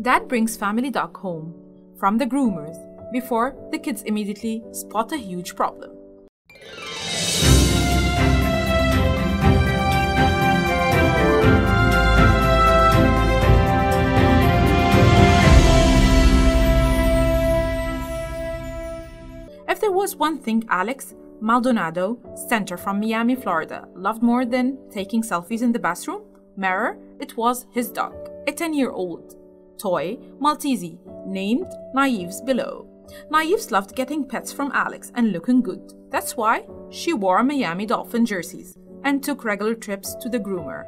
Dad brings family dog home from the groomers before the kids immediately spot a huge problem. If there was one thing Alex Maldonado, center from Miami, Florida, loved more than taking selfies in the bathroom mirror, it was his dog, a 10-year-old toy Maltese named Nieves below. Nieves loved getting pets from Alex and looking good. That's why she wore Miami Dolphins jerseys and took regular trips to the groomer.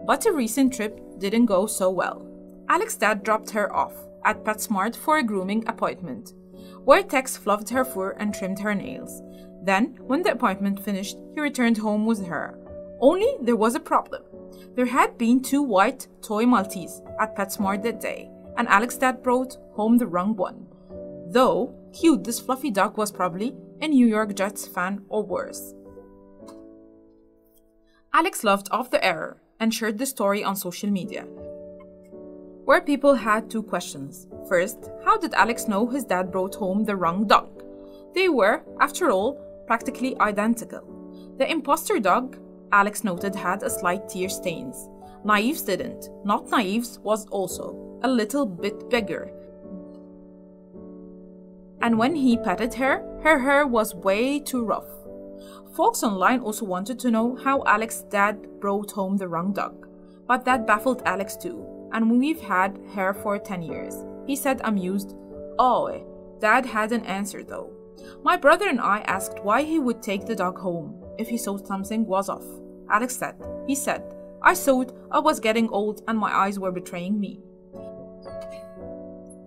But a recent trip didn't go so well. Alex's dad dropped her off at PetSmart for a grooming appointment, where Tex fluffed her fur and trimmed her nails. Then, when the appointment finished, he returned home with her. Only there was a problem. There had been 2 white toy Maltese at PetSmart that day, and Alex's dad brought home the wrong one. Though cute, this fluffy dog was probably a New York Jets fan or worse. Alex laughed off the error and shared the story on social media, where people had 2 questions. First, how did Alex know his dad brought home the wrong dog? They were, after all, practically identical. The imposter dog, Alex noted, had a slight tear stains. Nieves didn't. Not Nieves was also a little bit bigger. And when he petted her, her hair was way too rough. Folks online also wanted to know how Alex's dad brought home the wrong dog. But that baffled Alex too, and we've had her for 10 years. He said, amused, "Oh, Dad hadn't answered though. My brother and I asked why he would take the dog home if he thought something was off." Alex said, "I thought I was getting old and my eyes were betraying me."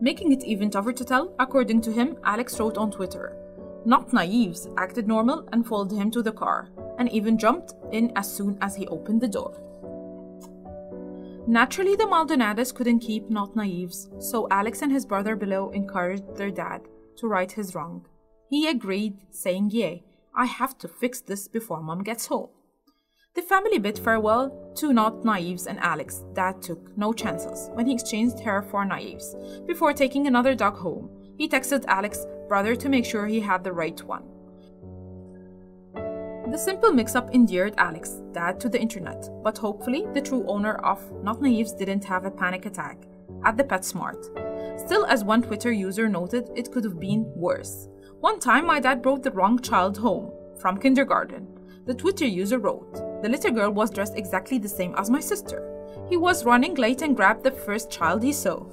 Making it even tougher to tell, according to him, Alex wrote on Twitter, "Not Nieves acted normal and followed him to the car, and even jumped in as soon as he opened the door." Naturally, the Maldonados couldn't keep Not Nieves, so Alex and his brother below encouraged their dad to right his wrong. He agreed, saying, "Yeah, I have to fix this before Mom gets home." The family bid farewell to Not Nieves, and Alex. Dad took no chances when he exchanged her for Nieves. Before taking another dog home, he texted Alex's brother to make sure he had the right one. The simple mix-up endeared Alex's dad to the internet, but hopefully the true owner of Not Nieves didn't have a panic attack at the PetSmart. Still, as one Twitter user noted, it could have been worse. "One time my dad brought the wrong child home from kindergarten." The Twitter user wrote, "The little girl was dressed exactly the same as my sister. He was running late and grabbed the first child he saw."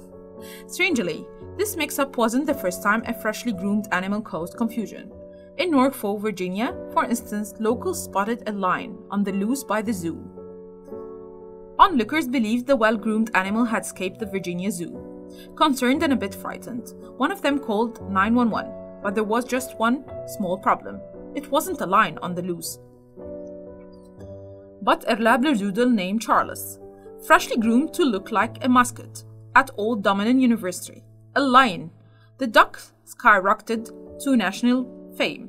Strangely, this mix-up wasn't the first time a freshly groomed animal caused confusion. In Norfolk, Virginia, for instance, locals spotted a lion on the loose by the zoo. Onlookers believed the well-groomed animal had escaped the Virginia Zoo. Concerned and a bit frightened, one of them called 911, but there was just one small problem. It wasn't a lion on the loose, but a labradoodle named Charles, freshly groomed to look like a mascot at Old Dominion University. A lion. The dog skyrocketed to national fame.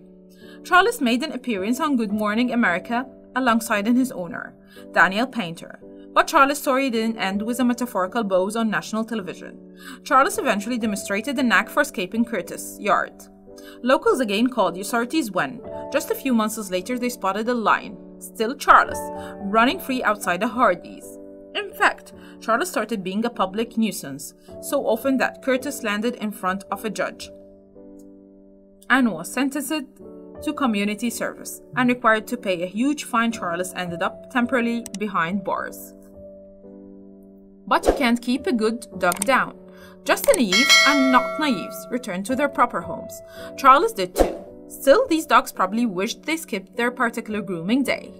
Charles made an appearance on Good Morning America alongside his owner, Daniel Painter. But Charles' story didn't end with a metaphorical bow on national television. Charles eventually demonstrated a knack for escaping Curtis' yard. Locals again called authorities when, just a few months later, they spotted a lion, still Charles, running free outside a Hardee's. In fact, Charles started being a public nuisance, so often that Curtis landed in front of a judge and was sentenced to community service and required to pay a huge fine. Charles ended up temporarily behind bars. But you can't keep a good dog down. Just Nieves and Not Nieves returned to their proper homes. Charles did too. Still, these dogs probably wished they skipped their particular grooming day.